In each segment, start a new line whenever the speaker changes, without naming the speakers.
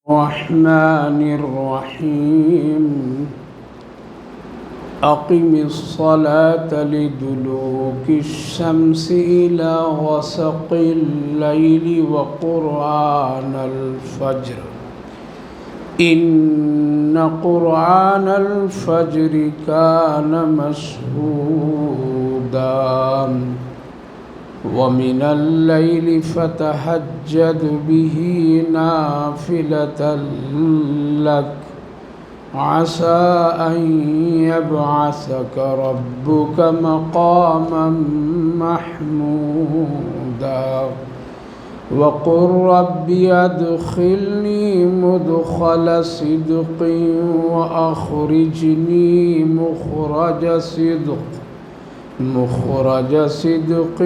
الرحمن الرحيم أقم الصلاة لدلوك الشمس إلى غسق الليل وقرآن الفجر إن قرآن الفجر كان مشهودا ومن الليل فتهجد به نافلة لك عسى أن يبعثك ربك مقاما محمودا وقل رب أدخلني مدخل صدق وأخرجني مخرج صدق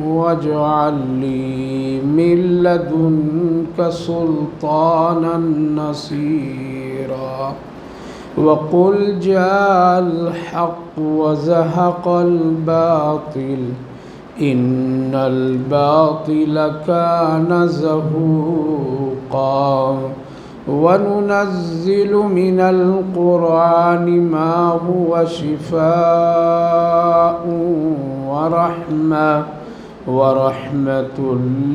واجعل لي من لدنك سلطانا نصيرا وقل جاء الحق وزهق الباطل إن الباطل كان زهوقا وننزل من القرآن ما هو شفاء ورحمة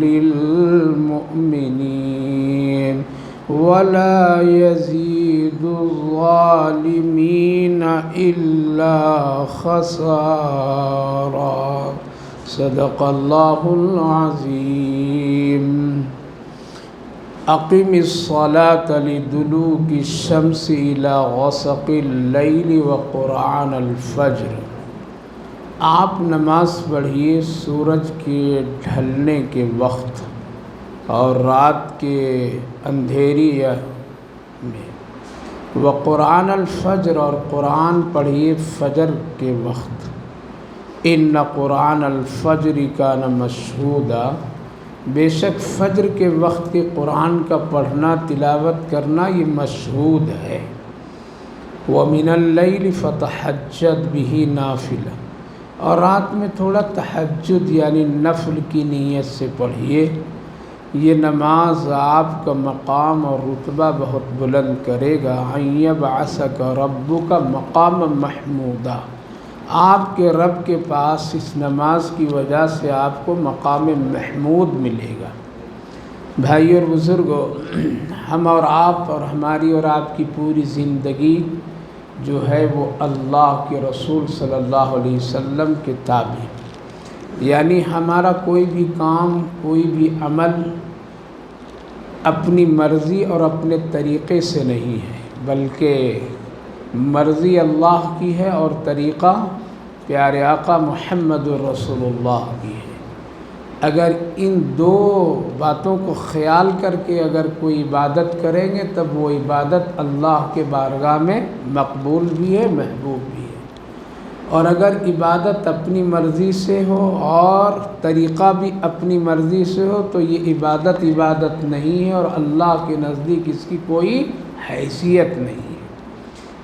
للمؤمنين ولا يزيد الظالمين إلا خسارا صدق الله العظيم أقم الصلاة لدلوك الشمس إلى غسق الليل وقرآن الفجر آپ نماز پڑھیے سورج کے ڈھلنے کے وقت اور رات کے اندھیری میں وقرآن الفجر اور قرآن پڑھیے فجر کے وقت ان قرآن الفجر کان مشہودا بے شک فجر کے وقت کے قرآن کا پڑھنا تلاوت کرنا یہ مشہود ہے وَمِنَ اللَّيْلِ فَتَحَجَّدْ بِهِ نَافِلَةً اور رات میں تھوڑا تہجد یعنی نفل کی نیت سے پڑھیے یہ نماز آپ کا مقام اور رتبہ بہت بلند کرے گا أَن يَبْعَثَكَ رَبُّكَ مَقَامًا مَحْمُودًا آپ کے رب کے پاس اس نماز کی وجہ سے آپ کو مقام محمود ملے گا۔ بھائی اور بزرگوں، ہم اور آپ اور ہماری اور آپ کی پوری زندگی جو ہے وہ اللہ کے رسول صلی اللہ علیہ وسلم کے تابع، یعنی ہمارا کوئی بھی کام کوئی بھی عمل اپنی مرضی اور اپنے طریقے سے نہیں ہے، بلکہ مرضی اللہ کی ہے اور طریقہ پیارے آقا محمد الرسول اللہ کی ہے۔ اگر ان دو باتوں کو خیال کر کے اگر کوئی عبادت کریں گے تب وہ عبادت اللہ کے بارگاہ میں مقبول بھی ہے، محبوب بھی ہے، اور اگر عبادت اپنی مرضی سے ہو اور طریقہ بھی اپنی مرضی سے ہو تو یہ عبادت نہیں ہے اور اللہ کے نزدیک اس کی کوئی حیثیت نہیں ہے۔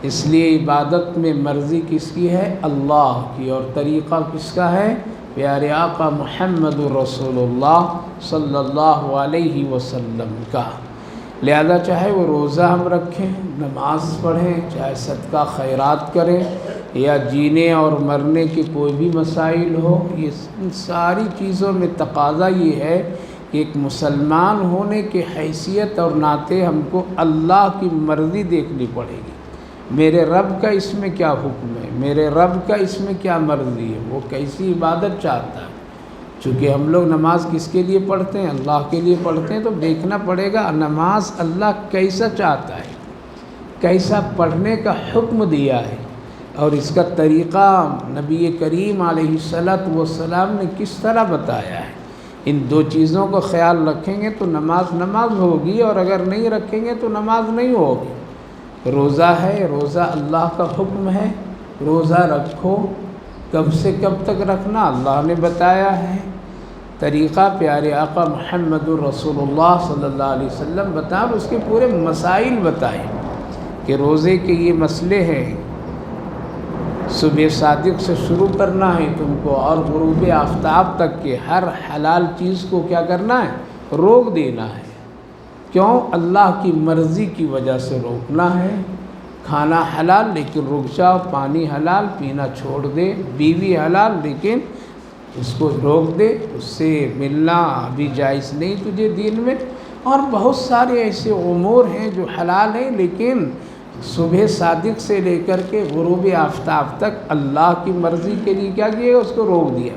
اس لیے عبادت میں مرضی کس کی ہے؟ اللہ کی، اور طریقہ کس کا ہے؟ پیارے آقا محمد الرسول اللہ صلی اللہ علیہ وسلم کا۔ لہذا چاہے وہ روزہ ہم رکھیں، نماز پڑھیں، چاہے صدقہ خیرات کریں یا جینے اور مرنے کے کوئی بھی مسائل ہو، یہ ان ساری چیزوں میں تقاضا یہ ہے کہ ایک مسلمان ہونے کے حیثیت اور ناطے ہم کو اللہ کی مرضی دیکھنی پڑے گی۔ میرے رب کا اس میں کیا حکم ہے، میرے رب کا اس میں کیا مرضی ہے، وہ کیسی عبادت چاہتا ہے۔ چونکہ ہم لوگ نماز کس کے لیے پڑھتے ہیں؟ اللہ کے لیے پڑھتے ہیں، تو دیکھنا پڑے گا نماز اللہ کیسا چاہتا ہے، کیسا پڑھنے کا حکم دیا ہے، اور اس کا طریقہ نبی کریم علیہ السلام نے کس طرح بتایا ہے۔ ان دو چیزوں کو خیال رکھیں گے تو نماز ہوگی، اور اگر نہیں رکھیں گے تو نماز نہیں ہوگی۔ روزہ ہے، روزہ اللہ کا حکم ہے، روزہ رکھو، کب سے کب تک رکھنا اللہ نے بتایا ہے، طریقہ پیارے آقا محمد الرسول اللہ صلی اللہ علیہ وسلم بتائیں، اور اس کے پورے مسائل بتائیں کہ روزے کے یہ مسئلے ہیں، صبح صادق سے شروع کرنا ہے تم کو، اور غروب آفتاب تک کے ہر حلال چیز کو کیا کرنا ہے؟ روک دینا ہے۔ کیوں؟ اللہ کی مرضی کی وجہ سے روکنا ہے۔ کھانا حلال لیکن رک جاؤ، پانی حلال پینا چھوڑ دے، بیوی حلال لیکن اس کو روک دے، اس سے ملنا ابھی جائز نہیں تجھے دین میں۔ اور بہت سارے ایسے امور ہیں جو حلال ہیں لیکن صبح صادق سے لے کر کے غروب آفتاب تک اللہ کی مرضی کے لیے کیا کیا، اس کو روک دیا۔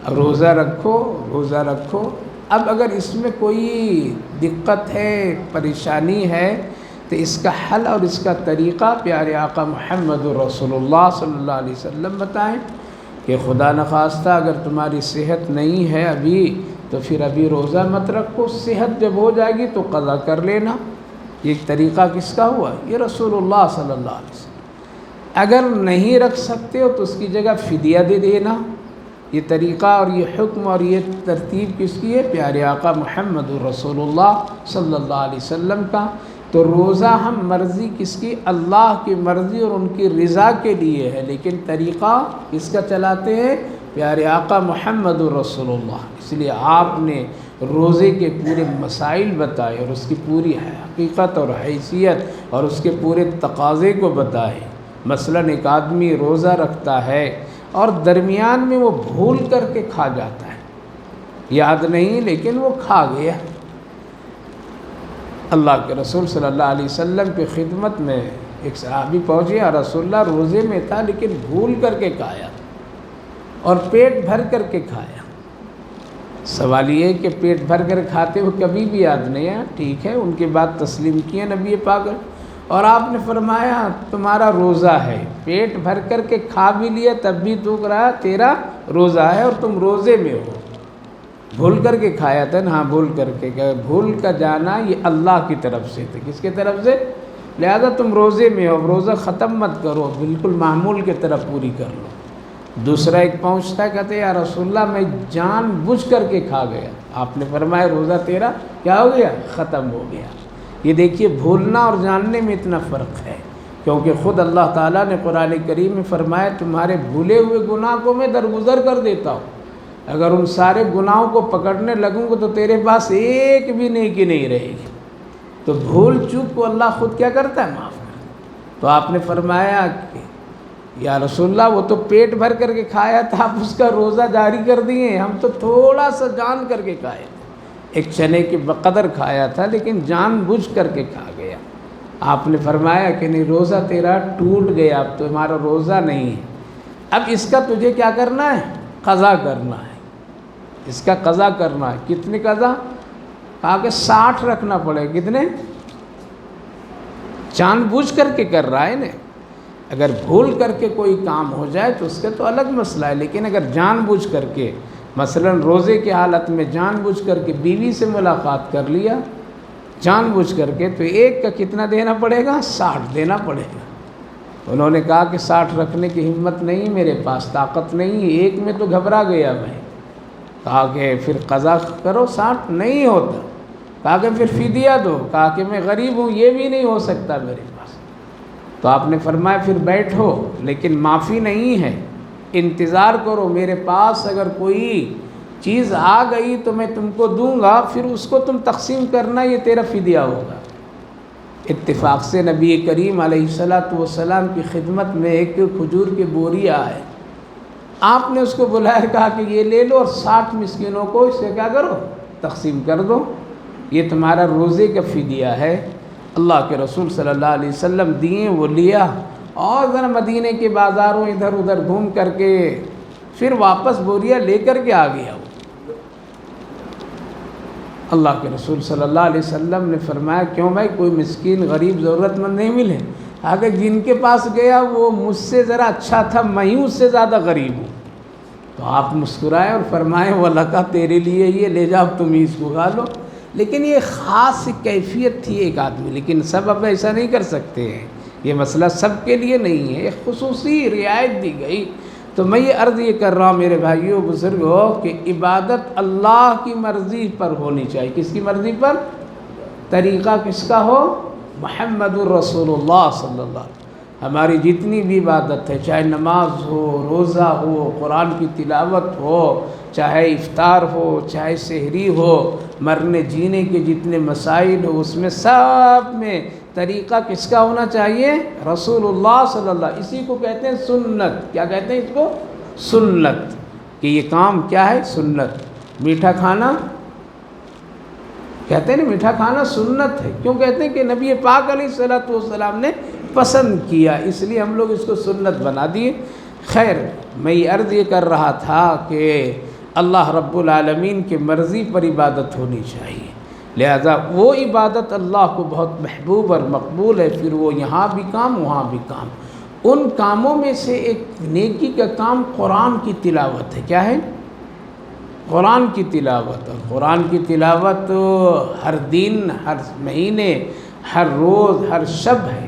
اب روزہ رکھو، روزہ رکھو۔ اب اگر اس میں کوئی دقت ہے، پریشانی ہے، تو اس کا حل اور اس کا طریقہ پیارے آقا محمد رسول اللہ صلی اللہ علیہ وسلم بتائیں کہ خدا نخواستہ اگر تمہاری صحت نہیں ہے ابھی تو پھر ابھی روزہ مت رکھو، صحت جب ہو جائے گی تو قضا کر لینا۔ یہ طریقہ کس کا ہوا؟ یہ رسول اللہ صلی اللہ علیہ وسلم۔ اگر نہیں رکھ سکتے ہو تو اس کی جگہ فدیہ دے دینا۔ یہ طریقہ اور یہ حکم اور یہ ترتیب کس کی ہے؟ پیارے آقا محمد رسول اللہ صلی اللہ علیہ وسلم کا۔ تو روزہ ہم مرضی کس کی؟ اللہ کی مرضی اور ان کی رضا کے لیے ہے، لیکن طریقہ کس کا چلاتے ہیں؟ پیارے آقا محمد رسول اللہ۔ اس لیے آپ نے روزے کے پورے مسائل بتائے اور اس کی پوری حقیقت اور حیثیت اور اس کے پورے تقاضے کو بتائے۔ مثلاً ایک آدمی روزہ رکھتا ہے اور درمیان میں وہ بھول کر کے کھا جاتا ہے، یاد نہیں لیکن وہ کھا گیا۔ اللہ کے رسول صلی اللہ علیہ وسلم کی خدمت میں ایک صحابی پہنچے، یا رسول اللہ روزے میں تھا لیکن بھول کر کے کھایا اور پیٹ بھر کر کے کھایا۔ سوال یہ ہے کہ پیٹ بھر کر کھاتے ہوئے کبھی بھی یاد نہیں ہے، ٹھیک ہے، ان کی بات تسلیم کی ہے نبی پاک، اور آپ نے فرمایا تمہارا روزہ ہے، پیٹ بھر کر کے کھا بھی لیا تب بھی تو رہا تیرا روزہ ہے اور تم روزے میں ہو۔ بھول کر کے کھایا تھا نا؟ ہاں بھول کر کے، کہ بھول کا جانا یہ اللہ کی طرف سے تھے، کس کی طرف سے؟ لہذا تم روزے میں ہو، روزہ ختم مت کرو، بالکل معمول کی طرف پوری کر لو۔ دوسرا ایک پہنچتا ہے، کہتے ہیں یا رسول اللہ میں جان بوجھ کر کے کھا گیا۔ آپ نے فرمایا روزہ تیرا کیا ہو گیا؟ ختم ہو گیا۔ یہ دیکھیے بھولنا اور جاننے میں اتنا فرق ہے، کیونکہ خود اللہ تعالیٰ نے قرآن کریم میں فرمایا تمہارے بھولے ہوئے گناہ کو میں درگزر کر دیتا ہوں، اگر ان سارے گناہوں کو پکڑنے لگوں گا تو تیرے پاس ایک بھی نیکی نہیں رہے گی۔ تو بھول چوک کو اللہ خود کیا کرتا ہے؟ معاف کرتا۔ تو آپ نے فرمایا کہ یا رسول اللہ وہ تو پیٹ بھر کر کے کھایا تھا، آپ اس کا روزہ جاری کر دیے، ہم تو تھوڑا سا جان کر کے کھائے تھے، ایک چنے کے بقدر کھایا تھا لیکن جان بوجھ کر کے کھا گیا۔ آپ نے فرمایا کہ نہیں روزہ تیرا ٹوٹ گیا، اب تمہارا روزہ نہیں ہے، اب اس کا تجھے کیا کرنا ہے؟ قضا کرنا ہے، اس کا قضا کرنا ہے۔ کتنے قضا؟ کہا کہ 60 رکھنا پڑے۔ کتنے؟ جان بوجھ کر کے کر رہا ہے نا۔ اگر بھول کر کے کوئی کام ہو جائے تو اس کا تو الگ مسئلہ ہے، لیکن اگر جان بوجھ کر کے مثلا روزے کی حالت میں جان بوجھ کر کے بیوی سے ملاقات کر لیا جان بوجھ کر کے، تو ایک کا کتنا دینا پڑے گا؟ 60 دینا پڑے گا۔ انہوں نے کہا کہ 60 رکھنے کی ہمت نہیں میرے پاس، طاقت نہیں، ایک میں تو گھبرا گیا میں۔ کہا کہ پھر قضا کرو، 60 نہیں ہوتا۔ کہا کہ پھر فدیہ دو۔ کہا کہ میں غریب ہوں، یہ بھی نہیں ہو سکتا میرے پاس۔ تو آپ نے فرمایا پھر بیٹھو، لیکن معافی نہیں ہے، انتظار کرو، میرے پاس اگر کوئی چیز آ گئی تو میں تم کو دوں گا، پھر اس کو تم تقسیم کرنا، یہ تیرا فدیہ ہوگا۔ اتفاق سے نبی کریم علیہ السلام کی خدمت میں ایک کھجور کی بوری آئے، آپ نے اس کو بلایا، کہا کہ یہ لے لو اور 60 مسکینوں کو اس سے کیا کرو؟ تقسیم کر دو، یہ تمہارا روزے کا فدیہ ہے۔ اللہ کے رسول صلی اللہ علیہ وسلم دیے، وہ لیا اور ذرا مدینے کے بازاروں ادھر ادھر گھوم کر کے پھر واپس بوریا لے کر کے آ گیا۔ اللہ کے رسول صلی اللہ علیہ وسلم نے فرمایا کیوں بھائی کوئی مسکین غریب ضرورت مند نہیں ملے؟ آگے جن کے پاس گیا وہ مجھ سے ذرا اچھا تھا، میں ہی اس سے زیادہ غریب ہوں۔ تو آپ مسکرائے اور فرمائے وَلَکَ تیرے لیے یہ لے جاؤ، تم ہی اس کو کھا لو۔ لیکن یہ خاص کیفیت تھی ایک آدمی، لیکن سب اب ایسا نہیں کر سکتے ہیں، یہ مسئلہ سب کے لیے نہیں ہے، ایک خصوصی رعایت دی گئی۔ تو میں یہ عرض یہ کر رہا ہوں میرے بھائیوں بزرگوں کہ عبادت اللہ کی مرضی پر ہونی چاہیے۔ کس کی مرضی پر؟ طریقہ کس کا ہو؟ محمد الرسول اللہ صلی اللہ علیہ وسلم۔ ہماری جتنی بھی عبادت ہے، چاہے نماز ہو، روزہ ہو، قرآن کی تلاوت ہو، چاہے افطار ہو، چاہے سحری ہو، مرنے جینے کے جتنے مسائل ہو، اس میں سب میں طریقہ کس کا ہونا چاہیے؟ رسول اللہ صلی اللہ. اسی کو کہتے ہیں سنت. کیا کہتے ہیں اس کو؟ سنت. کہ یہ کام کیا ہے؟ سنت. میٹھا کھانا کہتے ہیں نا، میٹھا کھانا سنت ہے. کیوں کہتے ہیں؟ کہ نبی پاک علیہ الصلوۃ والسلام نے پسند کیا، اس لیے ہم لوگ اس کو سنت بنا دیے. خیر، میں یہ عرض یہ کر رہا تھا کہ اللہ رب العالمین کی مرضی پر عبادت ہونی چاہیے، لہذا وہ عبادت اللہ کو بہت محبوب اور مقبول ہے. پھر وہ یہاں بھی کام، وہاں بھی کام. ان کاموں میں سے ایک نیکی کا کام قرآن کی تلاوت ہے. کیا ہے؟ قرآن کی تلاوت. اور قرآن کی تلاوت ہر دن، ہر مہینے، ہر روز، ہر شب ہے.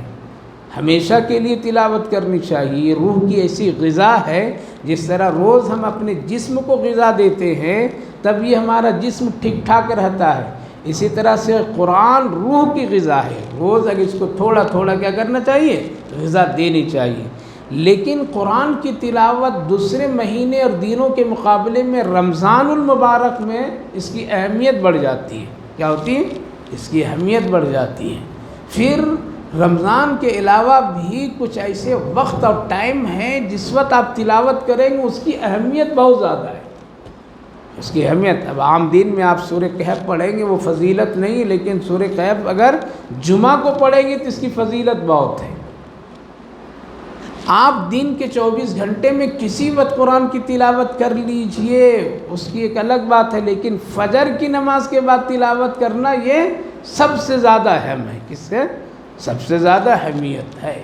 ہمیشہ کے لیے تلاوت کرنی چاہیے. یہ روح کی ایسی غذا ہے، جس طرح روز ہم اپنے جسم کو غذا دیتے ہیں تب یہ ہمارا جسم ٹھیک ٹھاک رہتا ہے، اسی طرح سے قرآن روح کی غذا ہے. روز اگر اس کو تھوڑا تھوڑا کیا کرنا چاہیے؟ غذا دینی چاہیے. لیکن قرآن کی تلاوت دوسرے مہینے اور دنوں کے مقابلے میں رمضان المبارک میں اس کی اہمیت بڑھ جاتی ہے. کیا ہوتی ہے؟ اس کی اہمیت بڑھ جاتی ہے. پھر رمضان کے علاوہ بھی کچھ ایسے وقت اور ٹائم ہیں جس وقت آپ تلاوت کریں گے اس کی اہمیت بہت زیادہ ہے. اس کی اہمیت، اب عام دن میں آپ سورہ کہف پڑھیں گے وہ فضیلت نہیں، لیکن سورہ کہف اگر جمعہ کو پڑھیں گے تو اس کی فضیلت بہت ہے. آپ دن کے 24 گھنٹے میں کسی وقت قرآن کی تلاوت کر لیجئے، اس کی ایک الگ بات ہے، لیکن فجر کی نماز کے بعد تلاوت کرنا یہ سب سے زیادہ اہم ہے. کس سے؟ سب سے زیادہ اہمیت ہے.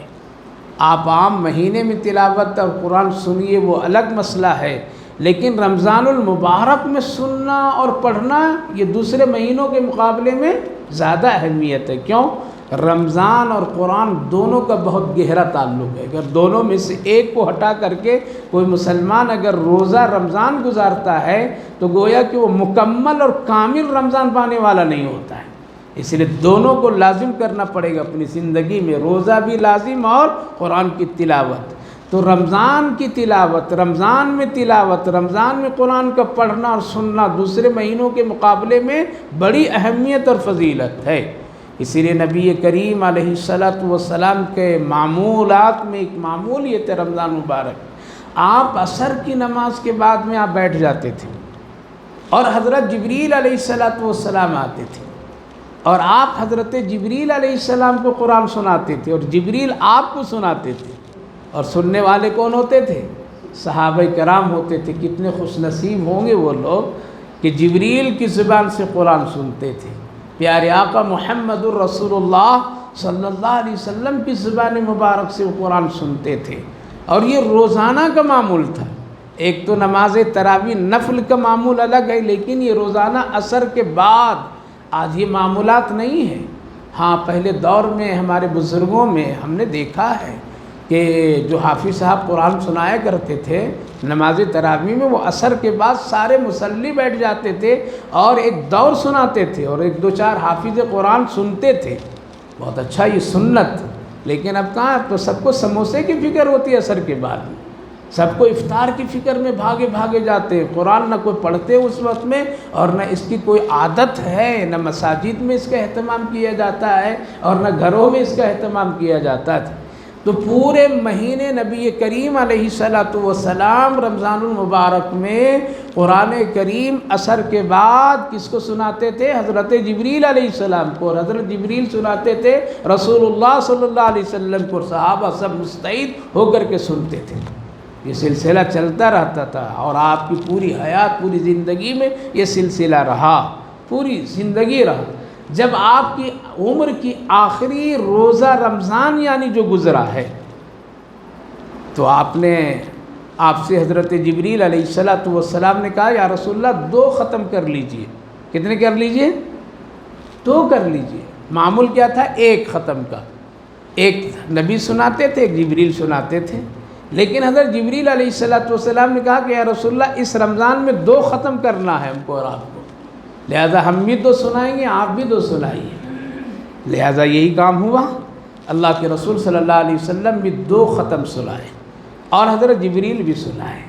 آپ عام مہینے میں تلاوت اور قرآن سنیے وہ الگ مسئلہ ہے، لیکن رمضان المبارک میں سننا اور پڑھنا یہ دوسرے مہینوں کے مقابلے میں زیادہ اہمیت ہے. کیوں؟ رمضان اور قرآن دونوں کا بہت گہرا تعلق ہے. اگر دونوں میں سے ایک کو ہٹا کر کے کوئی مسلمان اگر روزہ رمضان گزارتا ہے تو گویا کہ وہ مکمل اور کامل رمضان پانے والا نہیں ہوتا ہے. اس لیے دونوں کو لازم کرنا پڑے گا اپنی زندگی میں، روزہ بھی لازم اور قرآن کی تلاوت. تو رمضان کی تلاوت، رمضان میں تلاوت، رمضان میں قرآن کا پڑھنا اور سننا دوسرے مہینوں کے مقابلے میں بڑی اہمیت اور فضیلت ہے. اسی لیے نبی کریم علیہ السلام کے معمولات میں ایک معمول یہ تھے رمضان مبارک. آپ عصر کی نماز کے بعد میں آپ بیٹھ جاتے تھے اور حضرت جبریل علیہ السلام آتے تھے اور آپ حضرت جبریل علیہ السلام کو قرآن سناتے تھے اور جبریل آپ کو سناتے تھے. اور سننے والے کون ہوتے تھے؟ صحابہ کرام ہوتے تھے. کتنے خوش نصیب ہوں گے وہ لوگ کہ جبریل کی زبان سے قرآن سنتے تھے. پیارے آقا محمد الرسول اللہ صلی اللہ علیہ وسلم کی زبان مبارک سے وہ قرآن سنتے تھے. اور یہ روزانہ کا معمول تھا. ایک تو نماز تراویح نفل کا معمول الگ ہے، لیکن یہ روزانہ عصر کے بعد. آج یہ معمولات نہیں ہیں. ہاں پہلے دور میں ہمارے بزرگوں میں ہم نے دیکھا ہے کہ جو حافظ صاحب قرآن سنایا کرتے تھے نماز تراویح میں، وہ عصر کے بعد سارے مصلی بیٹھ جاتے تھے اور ایک دور سناتے تھے اور ایک دو چار حافظ قرآن سنتے تھے. بہت اچھا یہ سنت. لیکن اب کہاں؟ اب تو سب کو سموسے کی فکر ہوتی ہے عصر کے بعد میں، سب کو افطار کی فکر میں بھاگے بھاگے جاتے ہیں. قرآن نہ کوئی پڑھتے اس وقت میں اور نہ اس کی کوئی عادت ہے، نہ مساجد میں اس کا اہتمام کیا جاتا ہے اور نہ گھروں میں اس کا اہتمام کیا جاتا تھا. تو پورے مہینے نبی کریم علیہ السلام رمضان المبارک میں قرآن کریم عصر کے بعد کس کو سناتے تھے؟ حضرت جبریل علیہ السلام کو. اور حضرت جبریل سناتے تھے رسول اللہ صلی اللہ علیہ وسلم کو. صحابہ سب مستعد ہو کر کے سنتے تھے. یہ سلسلہ چلتا رہتا تھا اور آپ کی پوری حیات، پوری زندگی میں یہ سلسلہ رہا، پوری زندگی رہا. جب آپ کی عمر کی آخری روزہ رمضان یعنی جو گزرا ہے تو آپ سے حضرت جبریل علیہ السلام نے کہا یا رسول اللہ 2 ختم کر لیجئے. کتنے کر لیجئے؟ 2 کر لیجئے. معمول کیا تھا؟ 1 ختم کا. ایک نبی سناتے تھے، ایک جبریل سناتے تھے. لیکن حضرت جبریل علیہ السلام نے کہا کہ یا رسول اللہ اس رمضان میں 2 ختم کرنا ہے ہم کو اور آپ کو، لہذا ہم بھی 2 سنائیں گے، آپ بھی 2 سنائیے. لہذا یہی کام ہوا. اللہ کے رسول صلی اللہ علیہ وسلم بھی 2 ختم سنائے اور حضرت جبریل بھی سنائے۔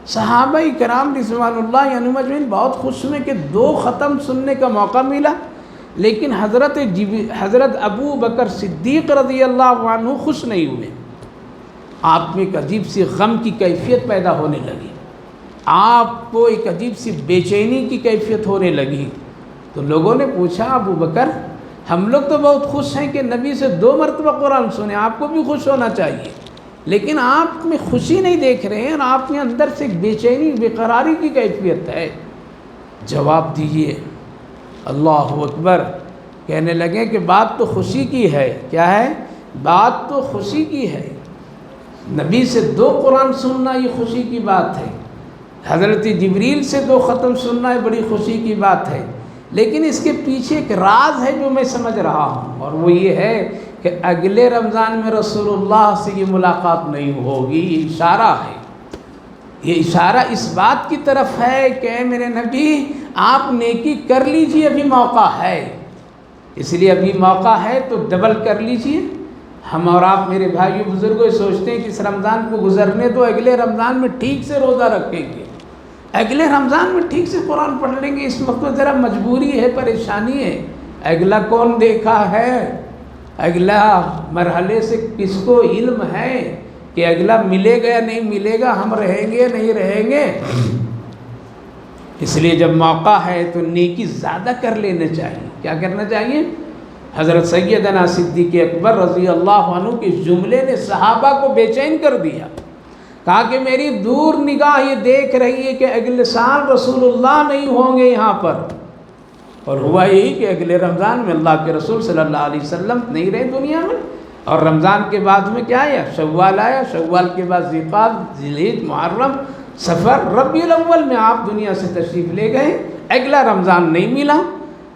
صحابہ کرام رضوان اللہ عنہم اجمعین بہت خوش ہوئے کہ 2 ختم سننے کا موقع ملا، لیکن حضرت ابو بکر صدیق رضی اللہ عنہ خوش نہیں ہوئے۔ آپ میں ایک عجیب سی غم کی کیفیت پیدا ہونے لگی، آپ کو ایک عجیب سی بے چینی کی کیفیت ہونے لگی۔ تو لوگوں نے پوچھا ابو بکر، ہم لوگ تو بہت خوش ہیں کہ نبی سے 2 مرتبہ قرآن سنے، آپ کو بھی خوش ہونا چاہیے، لیکن آپ میں خوشی نہیں دیکھ رہے ہیں اور آپ کے اندر سے ایک بے چینی بے قراری کی کیفیت ہے۔ جواب دیجئے۔ اللہ اکبر۔ کہنے لگے کہ بات تو خوشی کی ہے۔ کیا ہے؟ بات تو خوشی کی ہے، نبی سے 2 قرآن سننا یہ خوشی کی بات ہے، حضرت جبریل سے 2 ختم سننا یہ بڑی خوشی کی بات ہے، لیکن اس کے پیچھے ایک راز ہے جو میں سمجھ رہا ہوں، اور وہ یہ ہے کہ اگلے رمضان میں رسول اللہ سے یہ ملاقات نہیں ہوگی۔ یہ اشارہ ہے، یہ اشارہ اس بات کی طرف ہے کہ اے میرے نبی آپ نیکی کر لیجئے، ابھی موقع ہے، اس لیے ابھی موقع ہے تو ڈبل کر لیجئے۔ ہم اور آپ میرے بھائیو بزرگوں سوچتے ہیں کہ اس رمضان کو گزرنے تو اگلے رمضان میں ٹھیک سے روزہ رکھیں گے، اگلے رمضان میں ٹھیک سے قرآن پڑھ لیں گے۔ اس وقت ذرا مجبوری ہے، پریشانی ہے۔ اگلا کون دیکھا ہے؟ اگلا مرحلے سے کس کو علم ہے کہ اگلا ملے گا یا نہیں ملے گا، ہم رہیں گے نہیں رہیں گے؟ اس لیے جب موقع ہے تو نیکی زیادہ کر لینا چاہیے۔ کیا کرنا چاہیے؟ حضرت سیدنا صدیق اکبر رضی اللہ عنہ کے جملے نے صحابہ کو بے چین کر دیا، کہا کہ میری دور نگاہ یہ دیکھ رہی ہے کہ اگلے سال رسول اللہ نہیں ہوں گے یہاں پر، اور ہوا یہی کہ اگلے رمضان میں اللہ کے رسول صلی اللہ علیہ وسلم نہیں رہے دنیا میں، اور رمضان کے بعد میں کیا آیا؟ شوال آیا، شوال کے بعد ذوالقعدہ، ذوالحجہ، محرم، سفر، ربیع الاول میں آپ دنیا سے تشریف لے گئے، اگلا رمضان نہیں ملا۔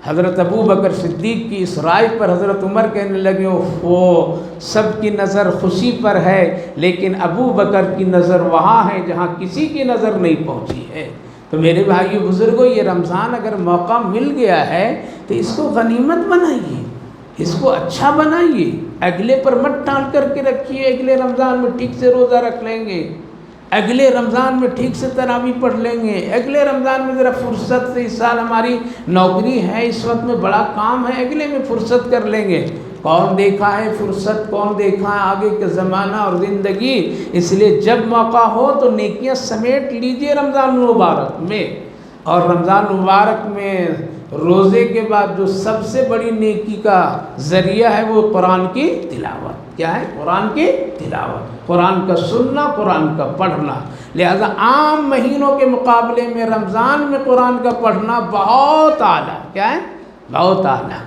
حضرت ابو بکر صدیق کی اس رائے پر حضرت عمر کہنے لگے وہ سب کی نظر خوشی پر ہے، لیکن ابو بکر کی نظر وہاں ہے جہاں کسی کی نظر نہیں پہنچی ہے۔ تو میرے بھائیو بزرگوں، یہ رمضان اگر موقع مل گیا ہے تو اس کو غنیمت بنائیے، اس کو اچھا بنائیے، اگلے پر مت ٹال کر کے رکھیے۔ اگلے رمضان میں ٹھیک سے روزہ رکھ لیں گے، اگلے رمضان میں ٹھیک سے تراویح پڑھ لیں گے، اگلے رمضان میں ذرا فرصت سے، اس سال ہماری نوکری ہے، اس وقت میں بڑا کام ہے، اگلے میں فرصت کر لیں گے۔ کون دیکھا ہے فرصت، کون دیکھا ہے آگے کا زمانہ اور زندگی؟ اس لیے جب موقع ہو تو نیکیاں سمیٹ لیجئے رمضان مبارک میں۔ اور رمضان مبارک میں روزے کے بعد جو سب سے بڑی نیکی کا ذریعہ ہے وہ قرآن کی تلاوت۔ کیا ہے؟ قرآن کی تلاوت، قرآن کا سننا، قرآن کا پڑھنا۔ لہذا عام مہینوں کے مقابلے میں رمضان میں قرآن کا پڑھنا بہت اعلیٰ، کیا ہے؟ بہت اعلیٰ۔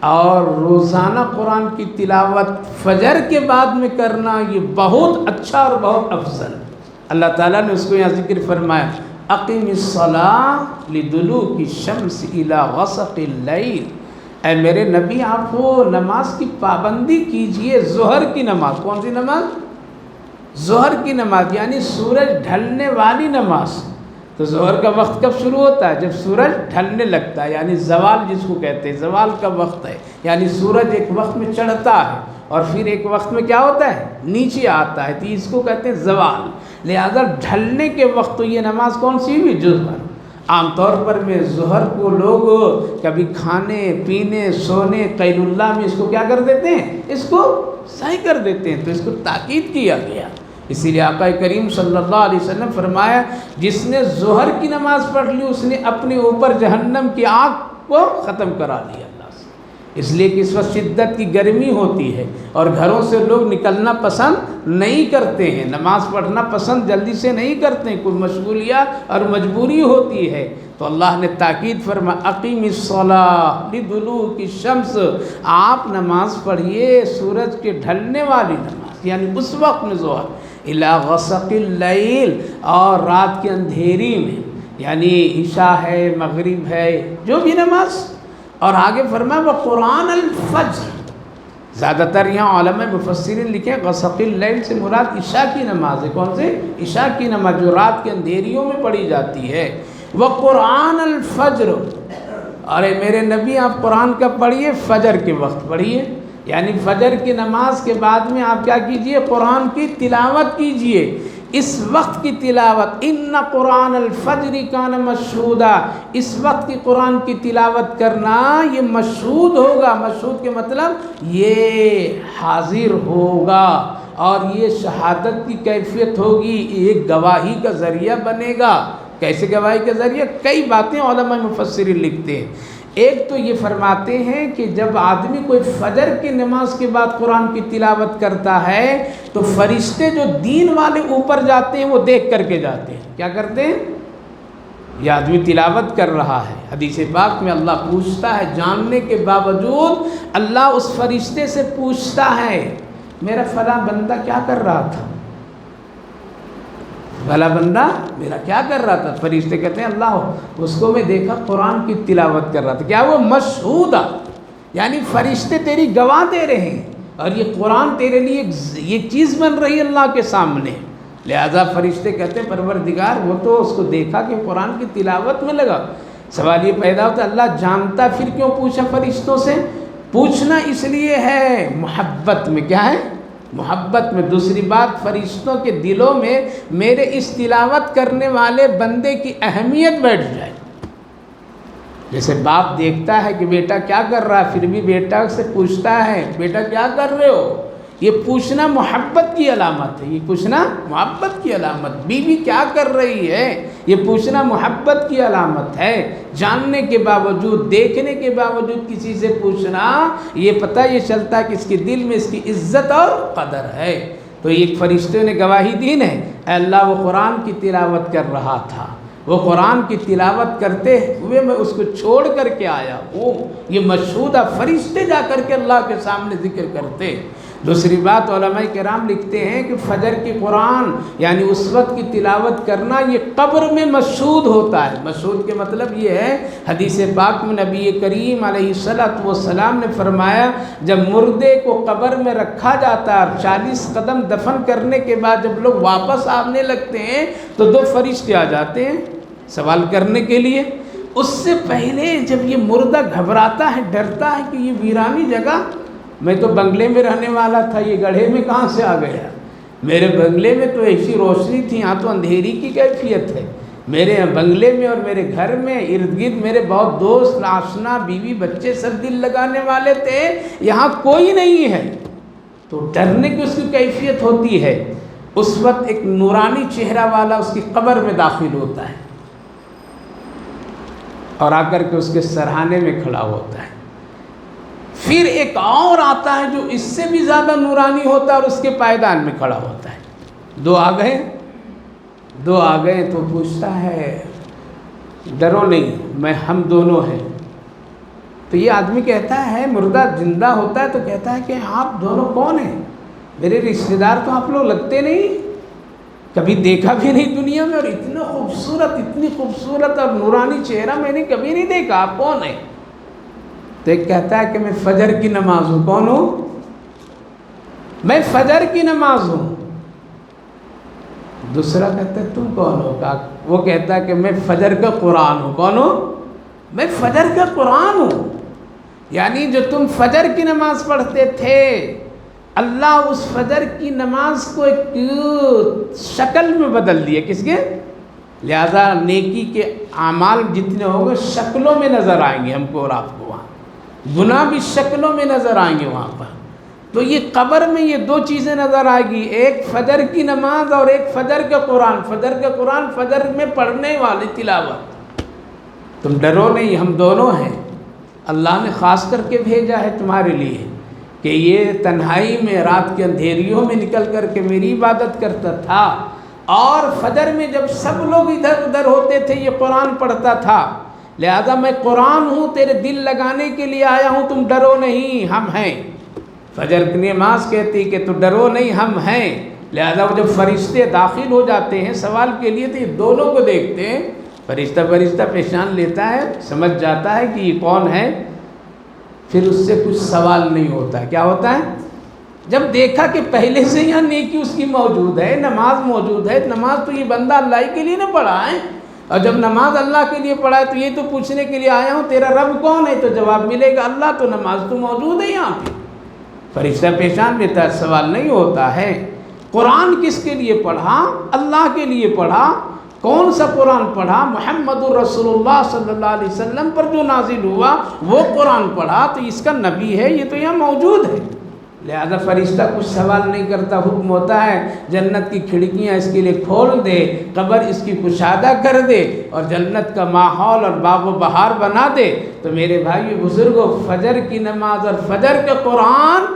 اور روزانہ قرآن کی تلاوت فجر کے بعد میں کرنا یہ بہت اچھا اور بہت افضل۔ اللہ تعالیٰ نے اس کو یہاں ذکر فرمایا، اقم الصلاۃ لدلوک الشمس الی غسق اللیل۔ اے میرے نبی آپ وہ نماز کی پابندی کیجئے، ظہر کی نماز۔ کون سی نماز؟ ظہر کی نماز، یعنی سورج ڈھلنے والی نماز۔ تو ظہر کا وقت کب شروع ہوتا ہے؟ جب سورج ڈھلنے لگتا ہے، یعنی زوال جس کو کہتے ہیں، زوال کا وقت ہے، یعنی سورج ایک وقت میں چڑھتا ہے اور پھر ایک وقت میں کیا ہوتا ہے؟ نیچے آتا ہے، تو اس کو کہتے ہیں زوال۔ لہذا ڈھلنے کے وقت تو یہ نماز کون سی ہوئی؟ ظہر۔ عام طور پر میں ظہر کو لوگ کبھی کھانے پینے سونے قیل اللہ میں اس کو کیا کر دیتے ہیں؟ اس کو صحیح کر دیتے ہیں، تو اس کو تاکید کیا گیا۔ اسی لیے آقا کریم صلی اللہ علیہ وسلم فرمایا، جس نے ظہر کی نماز پڑھ لی اس نے اپنے اوپر جہنم کی آگ کو ختم کرا دیا اللہ سے۔ اس لیے کہ اس وقت شدت کی گرمی ہوتی ہے اور گھروں سے لوگ نکلنا پسند نہیں کرتے ہیں، نماز پڑھنا پسند جلدی سے نہیں کرتے ہیں، کوئی مشغولیات اور مجبوری ہوتی ہے، تو اللہ نے تاکید فرمایا، اقیم الصلاۃ لدلوک الشمس، آپ نماز پڑھیے سورج کے ڈھلنے والی نماز، یعنی اس وقت میں ظہر، الی غسق اللیل، اور رات کے اندھیری میں، یعنی عشاء ہے، مغرب ہے، جو بھی نماز۔ اور آگے فرمایا وقرآن الفجر، زیادہ تر یہاں علماء مفسرین لکھیں غسق اللیل سے مراد عشاء کی نماز ہے۔ کون سے؟ عشاء کی نماز جو رات کے اندھیریوں میں پڑھی جاتی ہے۔ وقرآن الفجر، ارے میرے نبی آپ قرآن کا پڑھیے فجر کے وقت پڑھیے، یعنی فجر کی نماز کے بعد میں آپ کیا کیجئے؟ قرآن کی تلاوت کیجئے، اس وقت کی تلاوت۔ ان قرآن الفجر کان مشہودا، اس وقت کی قرآن کی تلاوت کرنا یہ مشہود ہوگا۔ مشہود کے مطلب یہ حاضر ہوگا اور یہ شہادت کی کیفیت ہوگی، ایک گواہی کا ذریعہ بنے گا۔ کیسے گواہی کا ذریعہ؟ کئی باتیں علماء مفسرین لکھتے ہیں۔ ایک تو یہ فرماتے ہیں کہ جب آدمی کوئی فجر کی نماز کے بعد قرآن کی تلاوت کرتا ہے تو فرشتے جو دین والے اوپر جاتے ہیں وہ دیکھ کر کے جاتے ہیں۔ کیا کرتے ہیں؟ یہ آدمی تلاوت کر رہا ہے، حدیث پاک میں اللہ پوچھتا ہے، جاننے کے باوجود اللہ اس فرشتے سے پوچھتا ہے میرا فلاں بندہ کیا کر رہا تھا، بھلا بندہ میرا کیا کر رہا تھا؟ فرشتے کہتے ہیں اللہ اس کو میں دیکھا قرآن کی تلاوت کر رہا تھا۔ کیا وہ مشہودہ، یعنی فرشتے تیری گواہ دے رہے ہیں اور یہ قرآن تیرے لیے یہ چیز بن رہی ہے اللہ کے سامنے۔ لہذا فرشتے کہتے ہیں پروردگار وہ تو اس کو دیکھا کہ قرآن کی تلاوت میں لگا۔ سوال یہ پیدا ہوتا ہے اللہ جانتا پھر کیوں پوچھا فرشتوں سے؟ پوچھنا اس لیے ہے محبت میں، کیا ہے؟ محبت میں۔ دوسری بات فرشتوں کے دلوں میں میرے اس تلاوت کرنے والے بندے کی اہمیت بیٹھ جائے۔ جیسے باپ دیکھتا ہے کہ بیٹا کیا کر رہا ہے، پھر بھی بیٹا سے پوچھتا ہے بیٹا کیا کر رہے ہو، یہ پوچھنا محبت کی علامت ہے، یہ پوچھنا محبت کی علامت۔ بیوی کیا کر رہی ہے، یہ پوچھنا محبت کی علامت ہے۔ جاننے کے باوجود، دیکھنے کے باوجود کسی سے پوچھنا، یہ پتہ یہ چلتا ہے کہ اس کے دل میں اس کی عزت اور قدر ہے۔ تو ایک فرشتے نے گواہی دی ہے، اے اللہ وہ قرآن کی تلاوت کر رہا تھا، وہ قرآن کی تلاوت کرتے ہوئے میں اس کو چھوڑ کر کے آیا ہوں۔ یہ مشہودہ فرشتے جا کر کے اللہ کے سامنے ذکر کرتے۔ دوسری بات علماء کرام لکھتے ہیں کہ فجر کی قرآن یعنی اس وقت کی تلاوت کرنا یہ قبر میں مشہود ہوتا ہے۔ مشہود کے مطلب یہ ہے، حدیث پاک میں نبی کریم علیہ السلام نے فرمایا جب مردے کو قبر میں رکھا جاتا ہے اور 40 قدم دفن کرنے کے بعد جب لوگ واپس آنے لگتے ہیں تو 2 فرشتے آ جاتے ہیں سوال کرنے کے لیے۔ اس سے پہلے جب یہ مردہ گھبراتا ہے، ڈرتا ہے کہ یہ ویرانی جگہ، میں تو بنگلے میں رہنے والا تھا، یہ گڑھے میں کہاں سے آ گیا؟ میرے بنگلے میں تو ایسی روشنی تھی، یہاں تو اندھیری کی کیفیت ہے۔ میرے بنگلے میں اور میرے گھر میں ارد گرد میرے بہت دوست، آشنا، بیوی، بچے سب دل لگانے والے تھے، یہاں کوئی نہیں ہے۔ تو ڈرنے کی اس کی کیفیت ہوتی ہے۔ اس وقت ایک نورانی چہرہ والا اس کی قبر میں داخل ہوتا ہے اور آ کر کے اس کے سرہانے میں کھڑا ہوتا ہے۔ پھر ایک اور آتا ہے جو اس سے بھی زیادہ نورانی ہوتا ہے اور اس کے پائیدان میں کھڑا ہوتا ہے۔ 2 آ گئے تو پوچھتا ہے ڈرو نہیں، ہم دونوں ہیں۔ تو یہ آدمی کہتا ہے، مردہ زندہ ہوتا ہے تو کہتا ہے کہ آپ دونوں کون ہیں؟ میرے رشتہ دار تو آپ لوگ لگتے نہیں، کبھی دیکھا بھی نہیں دنیا میں، اور اتنی خوبصورت اور نورانی چہرہ میں نے کبھی نہیں دیکھا، آپ کون ہیں؟ تو ایک کہتا ہے کہ میں فجر کی نماز ہوں۔ کون ہوں؟ میں فجر کی نماز ہوں۔ دوسرا کہتا ہے تم کون ہو؟ وہ کہتا ہے کہ میں فجر کا قرآن ہوں۔ کون ہوں؟ میں فجر کا قرآن ہوں۔ یعنی جو تم فجر کی نماز پڑھتے تھے، اللہ اس فجر کی نماز کو ایک شکل میں بدل دیا۔ کس کے؟ لہذا نیکی کے اعمال جتنے ہوں گے شکلوں میں نظر آئیں گے ہم کو اور آپ کو، وہاں گناہ بھی شکلوں میں نظر آئیں گے وہاں پر۔ تو یہ قبر میں یہ 2 چیزیں نظر آئے گی، ایک فجر کی نماز اور ایک فجر کا قرآن۔ فجر کا قرآن فجر میں پڑھنے والی تلاوت۔ تم ڈرو نہیں، ہم دونوں ہیں۔ اللہ نے خاص کر کے بھیجا ہے تمہارے لیے کہ یہ تنہائی میں رات کے اندھیریوں میں نکل کر کے میری عبادت کرتا تھا، اور فجر میں جب سب لوگ ادھر ادھر ہوتے تھے یہ قرآن پڑھتا تھا۔ لہذا میں قرآن ہوں، تیرے دل لگانے کے لیے آیا ہوں، تم ڈرو نہیں، ہم ہیں۔ فجر کی نماز کہتی کہ تو ڈرو نہیں، ہم ہیں۔ لہذا وہ جب فرشتے داخل ہو جاتے ہیں سوال کے لیے تو یہ دونوں کو دیکھتے ہیں، فرشتہ پہچان لیتا ہے، سمجھ جاتا ہے کہ یہ کون ہے، پھر اس سے کچھ سوال نہیں ہوتا ہے۔ کیا ہوتا ہے؟ جب دیکھا کہ پہلے سے یہاں نیکی اس کی موجود ہے، نماز موجود ہے، نماز تو یہ بندہ اللہ کے لیے نہ پڑھا ہے، اور جب نماز اللہ کے لیے پڑھا ہے تو یہ تو پوچھنے کے لیے آیا ہوں تیرا رب کون ہے، تو جواب ملے گا اللہ، تو نماز تو موجود ہے یہاں پہ۔ فرشتہ پہچان لیتا ہے، سوال نہیں ہوتا ہے۔ قرآن کس کے لیے پڑھا؟ اللہ کے لیے پڑھا۔ کون سا قرآن پڑھا؟ محمد الرسول اللہ صلی اللہ علیہ وسلم پر جو نازل ہوا وہ قرآن پڑھا، تو اس کا نبی ہے، یہ تو یہاں موجود ہے، لہذا فرشتہ کچھ سوال نہیں کرتا، حکم ہوتا ہے جنت کی کھڑکیاں اس کے لیے کھول دے، قبر اس کی کشادہ کر دے اور جنت کا ماحول اور باغ و بہار بنا دے۔ تو میرے بھائی بزرگوں، فجر کی نماز اور فجر کے قرآن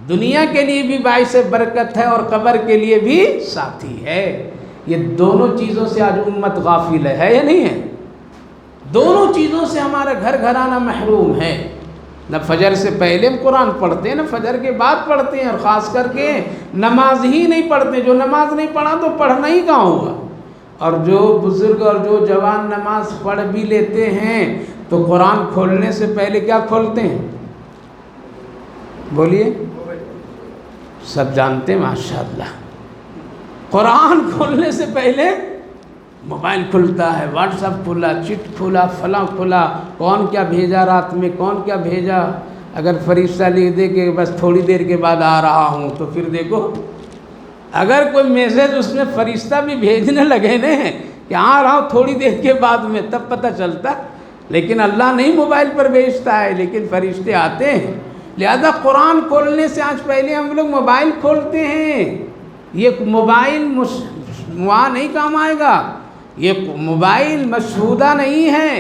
دنیا کے لیے بھی باعث برکت ہے اور قبر کے لیے بھی ساتھی ہے۔ یہ دونوں چیزوں سے آج امت غافل ہے یا نہیں ہے؟ دونوں چیزوں سے ہمارا گھر گھرانہ محروم ہے۔ نہ فجر سے پہلے ہم قرآن پڑھتے ہیں، نہ فجر کے بعد پڑھتے ہیں، اور خاص کر کے نماز ہی نہیں پڑھتے۔ جو نماز نہیں پڑھا تو پڑھنا ہی کہاں ہوگا؟ اور جو بزرگ اور جو جوان نماز پڑھ بھی لیتے ہیں تو قرآن کھولنے سے پہلے کیا کھولتے ہیں؟ بولیے، سب جانتے ہیں ماشاءاللہ۔ قرآن کھولنے سے پہلے موبائل کھلتا ہے، واٹس ایپ کھلا، چٹ کھلا، فلاں کھلا، کون کیا بھیجا رات میں، کون کیا بھیجا۔ اگر فرشتہ لکھ دے کہ بس تھوڑی دیر کے بعد آ رہا ہوں تو پھر دیکھو، اگر کوئی میسیج اس میں فرشتہ بھی بھیجنے لگے نا کہ آ رہا ہوں تھوڑی دیر کے بعد میں، تب پتہ چلتا۔ لیکن اللہ نہیں موبائل پر بھیجتا ہے، لیکن فرشتے آتے ہیں۔ لہذا قرآن کھولنے سے آج پہلے ہم لوگ موبائل کھولتے ہیں۔ یہ موبائل وہاں نہیں کام آئے گا، یہ موبائل مشہودہ نہیں ہے۔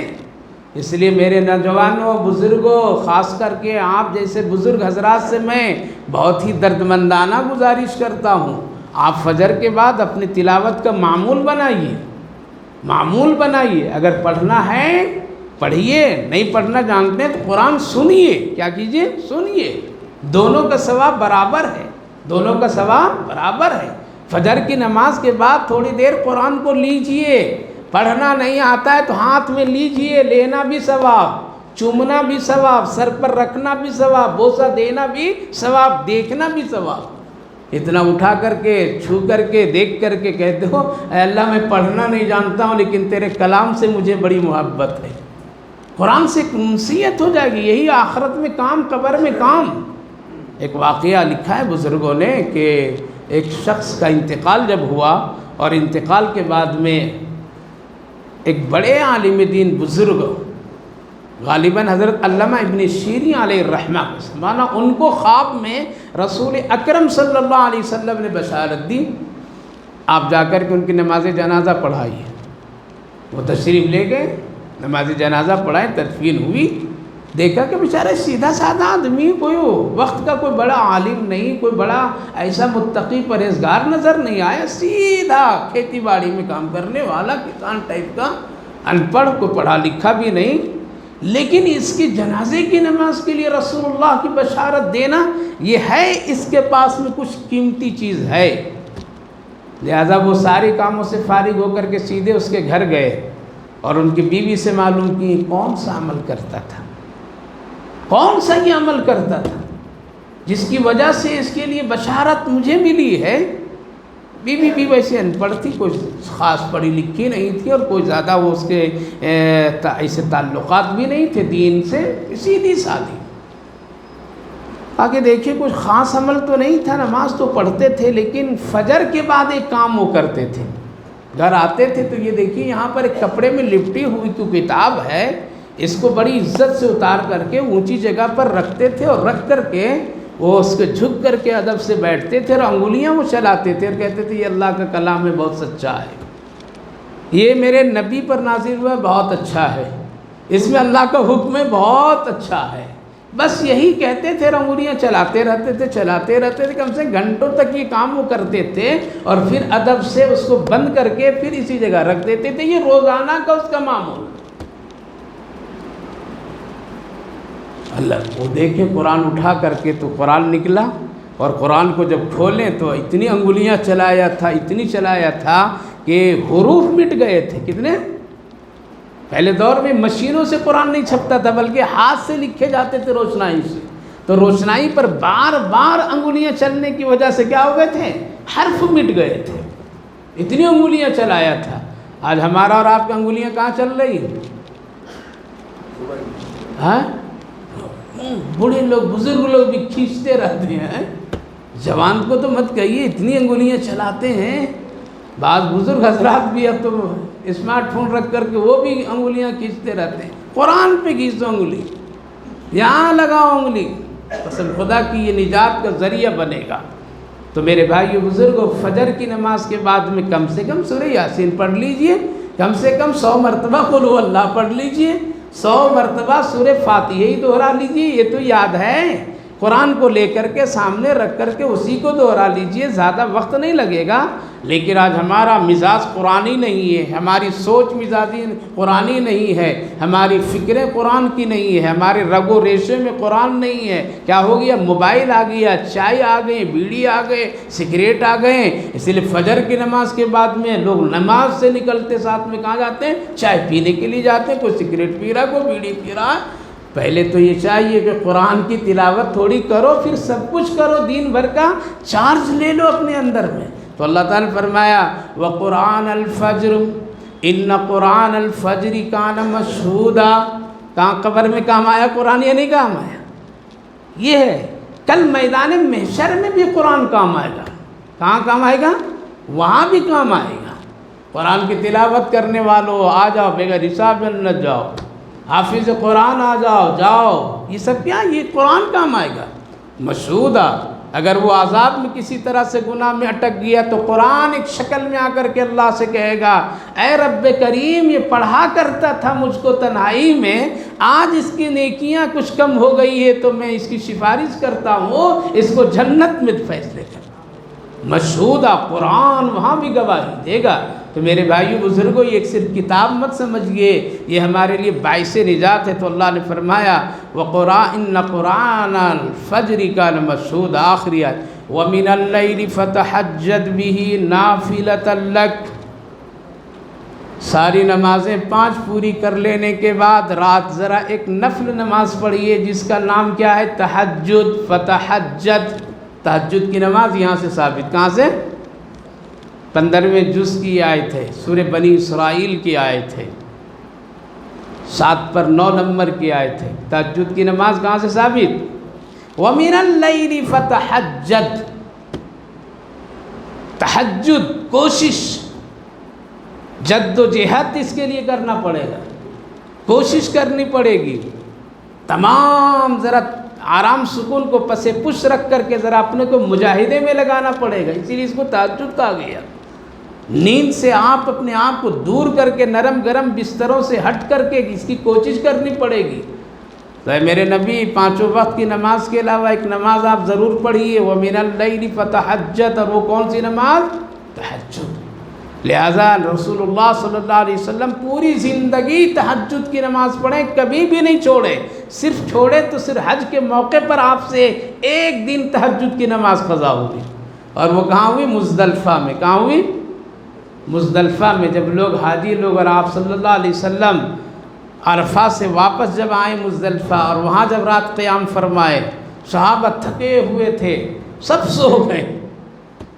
اس لیے میرے نوجوانوں، بزرگوں، خاص کر کے آپ جیسے بزرگ حضرات سے میں بہت ہی دردمندانہ گزارش کرتا ہوں، آپ فجر کے بعد اپنی تلاوت کا معمول بنائیے، معمول بنائیے۔ اگر پڑھنا ہے پڑھیے، نہیں پڑھنا جانتے ہیں تو قرآن سنیے۔ کیا کیجئے؟ سنیے۔ دونوں کا ثواب برابر ہے، دونوں کا ثواب برابر ہے۔ فجر کی نماز کے بعد تھوڑی دیر قرآن کو لیجئے۔ پڑھنا نہیں آتا ہے تو ہاتھ میں لیجئے، لینا بھی ثواب، چومنا بھی ثواب، سر پر رکھنا بھی ثواب، بوسہ دینا بھی ثواب، دیکھنا بھی ثواب۔ اتنا اٹھا کر کے، چھو کر کے، دیکھ کر کے کہتے ہو اے اللہ میں پڑھنا نہیں جانتا ہوں لیکن تیرے کلام سے مجھے بڑی محبت ہے۔ قرآن سے انسیت ہو جائے گی، یہی آخرت میں کام، قبر میں کام۔ ایک واقعہ لکھا ہے بزرگوں نے کہ ایک شخص کا انتقال جب ہوا اور انتقال کے بعد میں ایک بڑے عالم دین بزرگ، غالباً حضرت علامہ ابن شیرین علیہ الرحمہ، مانا ان کو خواب میں رسول اکرم صلی اللہ علیہ وسلم نے بشارت دی، آپ جا کر کے ان کی نماز جنازہ پڑھائیے۔ وہ تشریف لے گئے، نماز جنازہ پڑھائے، تدفین ہوئی، دیکھا کہ بیچارہ سیدھا سادہ آدمی، کوئی وقت کا کوئی بڑا عالم نہیں، کوئی بڑا ایسا متقی پرہیزگار نظر نہیں آیا، سیدھا کھیتی باڑی میں کام کرنے والا کسان ٹائپ کا، ان پڑھ، کوئی پڑھا لکھا بھی نہیں، لیکن اس کی جنازے کی نماز کے لیے رسول اللہ کی بشارت دینا، یہ ہے اس کے پاس میں کچھ قیمتی چیز ہے۔ لہذا وہ سارے کاموں سے فارغ ہو کر کے سیدھے اس کے گھر گئے اور ان کی بیوی سے معلوم کی کون سا عمل کرتا تھا، کون سا یہ عمل کرتا تھا جس کی وجہ سے اس کے لیے بشارت مجھے ملی ہے۔ بیوی بھی ویسے ان پڑھ تھی، کوئی خاص پڑھی لکھی نہیں تھی اور کوئی زیادہ وہ اس کے ایسے تعلقات بھی نہیں تھے دین سے، سیدھی سادھی۔ آگے دیکھیے کچھ خاص عمل تو نہیں تھا، نماز تو پڑھتے تھے، لیکن فجر کے بعد ایک کام وہ کرتے تھے، گھر آتے تھے تو یہ دیکھیے یہاں پر ایک کپڑے میں لپٹی ہوئی تو کتاب ہے، اس کو بڑی عزت سے اتار کر کے اونچی جگہ پر رکھتے تھے اور رکھ کر کے وہ اس کے جھک کر کے ادب سے بیٹھتے تھے اور انگلیاں وہ چلاتے تھے اور کہتے تھے یہ اللہ کا کلام ہے، بہت سچا ہے، یہ میرے نبی پر نازل ہوا ہے، بہت اچھا ہے، اس میں اللہ کا حکم ہے، بہت اچھا ہے۔ بس یہی کہتے تھے، انگلیاں چلاتے رہتے تھے، چلاتے رہتے تھے، کم سے گھنٹوں تک یہ کام وہ کرتے تھے اور پھر ادب سے اس کو بند کر کے پھر اسی جگہ رکھ دیتے تھے۔ یہ روزانہ کا اس کا معمول۔ اللہ وہ دیکھے قرآن اٹھا کر کے تو قرآن نکلا اور قرآن کو جب کھولیں تو اتنی انگلیاں چلایا تھا، اتنی چلایا تھا کہ حروف مٹ گئے تھے۔ کتنے؟ پہلے دور میں مشینوں سے قرآن نہیں چھپتا تھا بلکہ ہاتھ سے لکھے جاتے تھے روشنائی سے، تو روشنائی پر بار بار انگلیاں چلنے کی وجہ سے کیا ہو گئے تھے؟ حرف مٹ گئے تھے، اتنی انگلیاں چلایا تھا۔ آج ہمارا اور آپ کی انگلیاں کہاں چل رہی ہیں؟ ہاں بوڑھے لوگ بزرگ لوگ بھی کھینچتے رہتے ہیں، جوان کو تو مت کہیے، اتنی انگلیاں چلاتے ہیں۔ بعض بزرگ حضرات بھی اب تو اسمارٹ فون رکھ کر کے وہ بھی انگلیاں کھینچتے رہتے ہیں۔ قرآن پہ کھینچو انگلی، یہاں لگاؤ انگلی، قسم خدا کی یہ نجات کا ذریعہ بنے گا۔ تو میرے بھائیو بزرگوں، فجر کی نماز کے بعد میں کم سے کم سورہ یاسین پڑھ لیجئے، کم سے کم 100 مرتبہ قل هو اللہ پڑھ لیجئے، 100 مرتبہ سورہ فاتحہ ہی دہرا لیجئے۔ یہ تو یاد ہے، قرآن کو لے کر کے سامنے رکھ کر کے اسی کو دہرا لیجئے، زیادہ وقت نہیں لگے گا۔ لیکن آج ہمارا مزاج قرآنی نہیں ہے، ہماری سوچ مزاجی قرآنی نہیں ہے، ہماری فکریں قرآن کی نہیں ہے، ہمارے رگ و ریشے میں قرآن نہیں ہے۔ کیا ہو گیا؟ موبائل آ گیا، چائے آ گئے، بیڑی آ گئے، سگریٹ آ گئے۔ اس لیے فجر کی نماز کے بعد میں لوگ نماز سے نکلتے ساتھ میں کہاں جاتے ہیں؟ چائے پینے کے لیے جاتے ہیں، کوئی سگریٹ پی رہا، کوئی بیڑی پی رہا۔ پہلے تو یہ چاہیے کہ قرآن کی تلاوت تھوڑی کرو، پھر سب کچھ کرو، دین بھر کا چارج لے لو اپنے اندر میں۔ تو اللہ تعالیٰ نے فرمایا وَقُرْآنَ الْفَجْرِ إِنَّ قُرْآنَ الْفَجْرِ كَانَ مَشْهُودًا۔ کہاں قبر میں کام آیا قرآن یا نہیں کام آیا؟ یہ ہے، کل میدان محشر میں بھی قرآن کام آئے گا۔ کہاں کام آئے گا؟ وہاں بھی کام آئے گا۔ قرآن کی تلاوت کرنے والوں آ جاؤ، بغیر حساب جنت جاؤ، حافظ قرآن آ جاؤ، جاؤ۔ یہ سب کیا؟ یہ قرآن کام آئے گا۔ مشہودہ، اگر وہ عذاب میں کسی طرح سے گناہ میں اٹک گیا تو قرآن ایک شکل میں آ کر کے اللہ سے کہے گا اے رب کریم، یہ پڑھا کرتا تھا مجھ کو تنہائی میں، آج اس کی نیکیاں کچھ کم ہو گئی ہے تو میں اس کی سفارش کرتا ہوں، اس کو جنت میں فیصلے کرتا ہوں۔ مشہودہ، قرآن وہاں بھی گواہی دے گا۔ تو میرے بھائیو بزرگوں، یہ ایک صرف کتاب مت سمجھئے، یہ ہمارے لیے باعث نجات ہے۔ تو اللہ نے فرمایا إِنَّ قُرْآنَ الْفَجْرِ كَانَ مَشْهُودًا، آخری آیت، وَمِنَ اللَّيْلِ فَتَحَجَّدْ بِهِ نَافِلَةً لَكَ۔ ساری نمازیں 5 پوری کر لینے کے بعد رات ذرا ایک نفل نماز پڑھیے جس کا نام کیا ہے؟ تہجد۔ فتحجد، تہجد کی نماز یہاں سے ثابت، کہاں سے؟ 15ویں جز کی آیت ہے، سورہ بنی اسرائیل کی آیت ہے، 7 پر 9 نمبر کی آیت ہے۔ تہجد کی نماز کہاں سے ثابت؟ وَمِنَ اللَّيْلِ فَتَحَجَّدْ، تہجد، کوشش، جد و جہد اس کے لیے کرنا پڑے گا، کوشش کرنی پڑے گی۔ تمام ذرا آرام سکون کو پس پش رکھ کر کے ذرا اپنے کو مجاہدے میں لگانا پڑے گا، اسی لیے اس کو تہجد کہا گیا۔ نیند سے آپ اپنے آپ کو دور کر کے نرم گرم بستروں سے ہٹ کر کے اس کی کوشش کرنی پڑے گی۔ تو اے میرے نبی، 5 وقت کی نماز کے علاوہ ایک نماز آپ ضرور پڑھیے، وَمِنَ اللَّيْلِ فَتَحَجَّدْ، اور وہ کون سی نماز؟ تہجد۔ لہٰذا رسول اللہ صلی اللہ علیہ وسلم پوری زندگی تہجد کی نماز پڑھیں، کبھی بھی نہیں چھوڑے، صرف چھوڑے تو صرف حج کے موقع پر آپ سے ایک دن تہجد کی نماز قضا ہوئی، اور وہ کہاں ہوئی؟ مزدلفہ میں۔ کہاں ہوئی؟ مزدلفہ میں۔ جب لوگ حاجی لوگ اور آپ صلی اللہ علیہ وسلم عرفہ سے واپس جب آئے مزدلفہ، اور وہاں جب رات قیام فرمائے، صحابہ تھکے ہوئے تھے، سب سو گئے،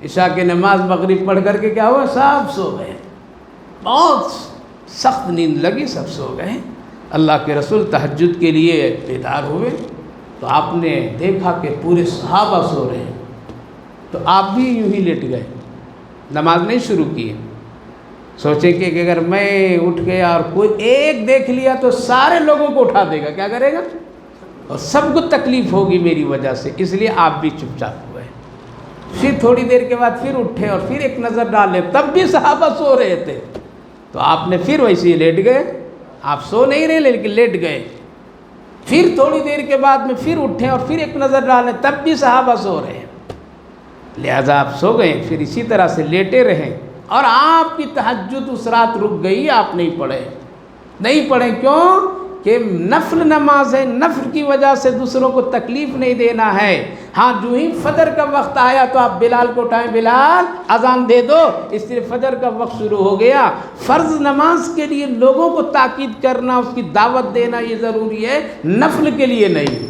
عشاء کی نماز مغرب پڑھ کر کے کیا ہوا؟ سب سو گئے، بہت سخت نیند لگی، سب سو گئے۔ اللہ کے رسول تہجد کے لیے بیدار ہوئے تو آپ نے دیکھا کہ پورے صحابہ سو رہے ہیں، تو آپ بھی یوں ہی لیٹ گئے، نماز نہیں شروع کی۔ سوچیں کہ اگر میں اٹھ گیا اور کوئی ایک دیکھ لیا تو سارے لوگوں کو اٹھا دے گا، کیا کرے گا؟ اور سب کو تکلیف ہوگی میری وجہ سے، اس لیے آپ بھی چپ چاپ ہوئے۔ پھر تھوڑی دیر کے بعد پھر اٹھے اور پھر ایک نظر ڈالے، تب بھی صحابہ سو رہے تھے، تو آپ نے پھر ویسے ہی لیٹ گئے۔ آپ سو نہیں رہے لیکن لیٹ گئے۔ پھر تھوڑی دیر کے بعد میں پھر اٹھے اور پھر ایک نظر ڈالیں، تب بھی صحابہ سو رہے ہیں، لہذا آپ سو گئے، پھر اسی طرح سے لیٹے رہیں، اور آپ کی تہجد اس رات رک گئی، آپ نہیں پڑھے۔ نہیں پڑھیں کیوں؟ کہ نفل نماز ہے، نفل کی وجہ سے دوسروں کو تکلیف نہیں دینا ہے۔ ہاں جو ہی فجر کا وقت آیا تو آپ بلال کو اٹھائیں، بلال اذان دے دو، اس لیے فجر کا وقت شروع ہو گیا۔ فرض نماز کے لیے لوگوں کو تاکید کرنا، اس کی دعوت دینا یہ ضروری ہے، نفل کے لیے نہیں۔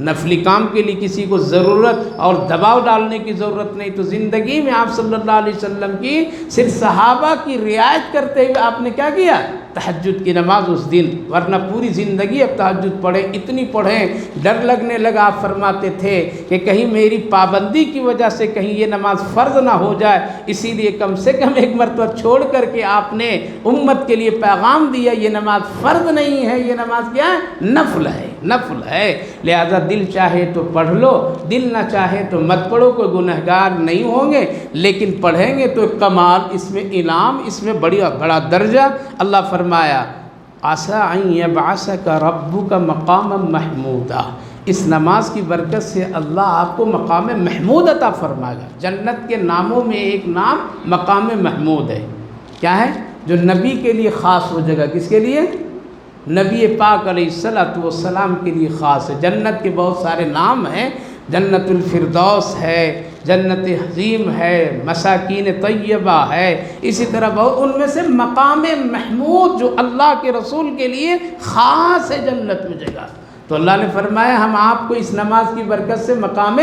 نفلی کام کے لیے کسی کو ضرورت اور دباؤ ڈالنے کی ضرورت نہیں. تو زندگی میں آپ صلی اللہ علیہ وسلم کی صرف صحابہ کی رعایت کرتے ہوئے آپ نے کیا کیا؟ تہجد کی نماز اس دن. ورنہ پوری زندگی اب تہجد پڑھیں، اتنی پڑھیں، ڈر لگنے لگا. آپ فرماتے تھے کہ کہیں میری پابندی کی وجہ سے کہیں یہ نماز فرض نہ ہو جائے، اسی لیے کم سے کم ایک مرتبہ چھوڑ کر کے آپ نے امت کے لیے پیغام دیا یہ نماز فرض نہیں ہے، یہ نماز کیا ہے؟ نفل ہے، نفل ہے. لہذا دل چاہے تو پڑھ لو، دل نہ چاہے تو مت پڑھو. کوئی گنہگار نہیں ہوں گے، لیکن پڑھیں گے تو کمال، اس میں انعام، اس میں بڑا درجہ. اللہ فرمایا عَسَىٰ أَن يَبْعَثَكَ رَبُّكَ مَقَامًا مَحْمُودًا. اس نماز کی برکت سے اللہ آپ کو مقام محمود عطا فرمائے گا. جنت کے ناموں میں ایک نام مقام محمود ہے. کیا ہے؟ جو نبی کے لیے خاص ہو جگہ. کس کے لیے؟ نبی پاک علیہ السلام کے لیے خاص ہے. جنت کے بہت سارے نام ہیں. جنت الفردوس ہے، جنت حظیم ہے، مساکین طیبہ ہے، اسی طرح بہت. ان میں سے مقام محمود جو اللہ کے رسول کے لیے خاص ہے جنت میں جگہ. تو اللہ نے فرمایا ہم آپ کو اس نماز کی برکت سے مقام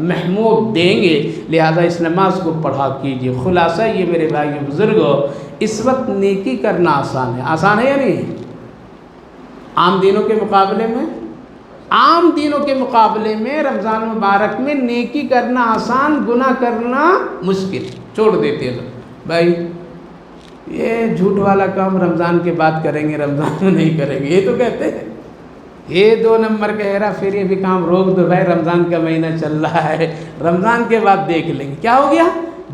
محمود دیں گے، لہذا اس نماز کو پڑھا کیجیے. خلاصہ یہ میرے بھائی بزرگوں، اس وقت نیکی کرنا آسان ہے. آسان ہے یا نہیں؟ عام دنوں کے مقابلے میں، عام دنوں کے مقابلے میں رمضان مبارک میں نیکی کرنا آسان، گناہ کرنا مشکل. چھوڑ دیتے ہیں بھائی یہ جھوٹ والا کام رمضان کے بعد کریں گے، رمضان میں نہیں کریں گے. یہ تو کہتے ہیں یہ 2 نمبر کا ہیرا پھیری بھی کام روک دو بھائی، رمضان کا مہینہ چل رہا ہے، رمضان کے بعد دیکھ لیں گے. کیا ہو گیا؟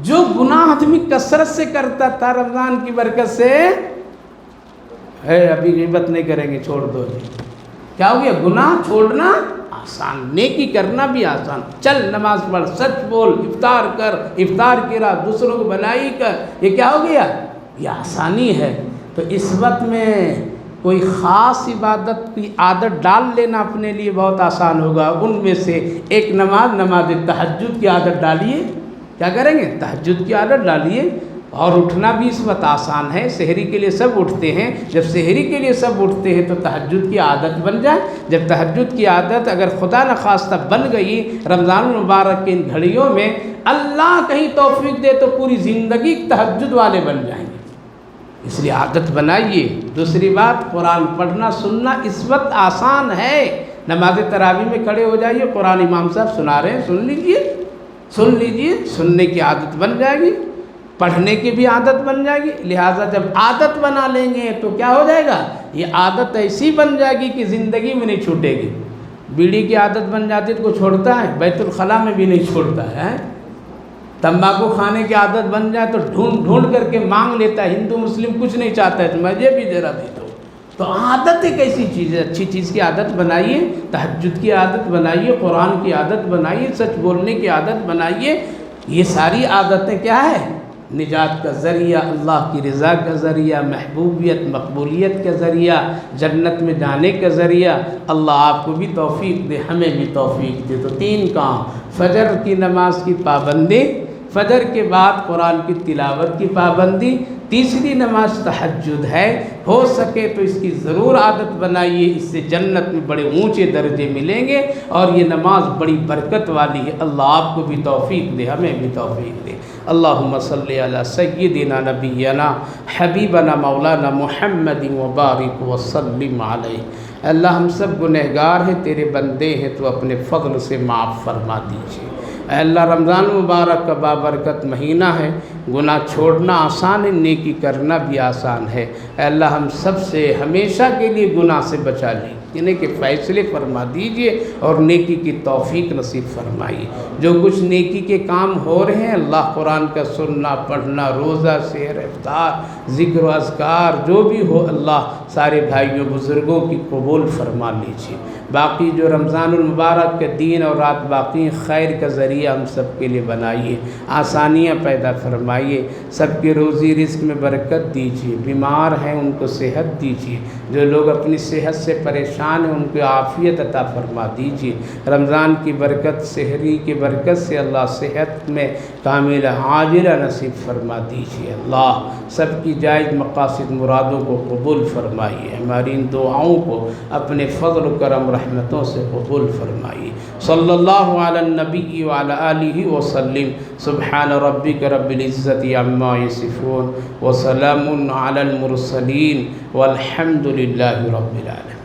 جو گناہ آدمی کثرت سے کرتا تھا رمضان کی برکت سے ابھی غیبت نہیں کریں گے، چھوڑ دو. کیا ہو گیا؟ گناہ چھوڑنا آسان، نیکی کرنا بھی آسان. چل نماز پڑھ، سچ بول، افطار کر، افطار کی رات دوسروں کو بھلائی کر. یہ کیا ہو گیا؟ یہ آسانی ہے. تو اس وقت میں کوئی خاص عبادت کی عادت ڈال لینا اپنے لیے بہت آسان ہوگا. ان میں سے ایک نماز تہجد کی عادت ڈالیے. کیا کریں گے؟ تہجد کی عادت ڈالیے. اور اٹھنا بھی اس وقت آسان ہے. سحری کے لیے سب اٹھتے ہیں. جب سحری کے لیے سب اٹھتے ہیں تو تہجد کی عادت بن جائے. جب تہجد کی عادت اگر خدا نخواستہ بن گئی رمضان المبارک کی ان گھڑیوں میں، اللہ کہیں توفیق دے تو پوری زندگی تہجد والے بن جائیں گے. اس لیے عادت بنائیے. دوسری بات، قرآن پڑھنا سننا اس وقت آسان ہے. نماز تراویح میں کھڑے ہو جائیے، قرآن امام صاحب سنا رہے ہیں، سن لیجئے، سن لیجئے. سننے کی عادت بن جائے گی، پڑھنے کی بھی عادت بن جائے گی. لہٰذا جب عادت بنا لیں گے تو کیا ہو جائے گا؟ یہ عادت ایسی بن جائے گی کہ زندگی میں نہیں چھوٹے گی. بیڑی کی عادت بن جاتی ہے تو کوئی چھوڑتا ہے؟ بیت الخلاء میں بھی نہیں چھوڑتا ہے. تمباکو کھانے کی عادت بن جائے تو ڈھونڈ ڈھونڈ کر کے مانگ لیتا ہے. ہندو مسلم کچھ نہیں چاہتا ہے تو مجھے بھی ذرا دے دو. تو عادت ایک ایسی چیز ہے، اچھی چیز کی عادت بنائیے. تہجد کی عادت بنائیے، قرآن کی عادت بنائیے، سچ بولنے کی عادت بنائیے. یہ ساری عادتیں کیا ہے؟ نجات کا ذریعہ، اللہ کی رضا کا ذریعہ، محبوبیت مقبولیت کا ذریعہ، جنت میں جانے کا ذریعہ. اللہ آپ کو بھی توفیق دے، ہمیں بھی توفیق دے. تو 3 کام: فجر کی نماز کی پابندی، فجر کے بعد قرآن کی تلاوت کی پابندی، تیسری نماز تہجد ہے. ہو سکے تو اس کی ضرور عادت بنائیے. اس سے جنت میں بڑے اونچے درجے ملیں گے اور یہ نماز بڑی برکت والی ہے. اللہ آپ کو بھی توفیق دے، ہمیں بھی توفیق دے. اللہم صلی علی سیدنا نبینا حبیبنا مولانا محمد وبارک وسلم علیہ. اللہ ہم سب گنہگار ہیں، تیرے بندے ہیں، تو اپنے فضل سے معاف فرما دیجیے. اے اللہ رمضان مبارک کا بابرکت مہینہ ہے. گناہ چھوڑنا آسان ہے، نیکی کرنا بھی آسان ہے. اے اللہ ہم سب سے ہمیشہ کے لیے گناہ سے بچا لیں، انہیں کے فیصلے فرما دیجئے اور نیکی کی توفیق نصیب فرمائیے. جو کچھ نیکی کے کام ہو رہے ہیں اللہ، قرآن کا سننا، پڑھنا، روزہ، سحر، افطار، ذکر و اذکار جو بھی ہو اللہ سارے بھائیوں بزرگوں کی قبول فرما لیجیے. باقی جو رمضان المبارک کے دن اور رات باقی خیر کا ذریعہ ہم سب کے لیے بنائیے، آسانیاں پیدا فرمائیے. سب کے روزی رزق میں برکت دیجیے. بیمار ہیں ان کو صحت دیجیے. جو لوگ اپنی صحت سے پریشان پریشان ہیں ان کو عافیت عطا فرما دیجیے۔ رمضان کی برکت، سحری کی برکت سے اللہ صحت میں کامل عاجلہ نصیب فرما دیجیے۔ اللہ سب کی جائز مقاصد مرادوں کو قبول فرمائیے، ہماری ان دعاؤں کو اپنے فضل و کرم رحمتوں سے قبول فرمائیے۔ صلی اللہ علی النبی وعلی آلہ وسلم۔ سبحان ربک رب العزت عما یصفون وسلام علی المرسلین والحمد للہ رب العالمین۔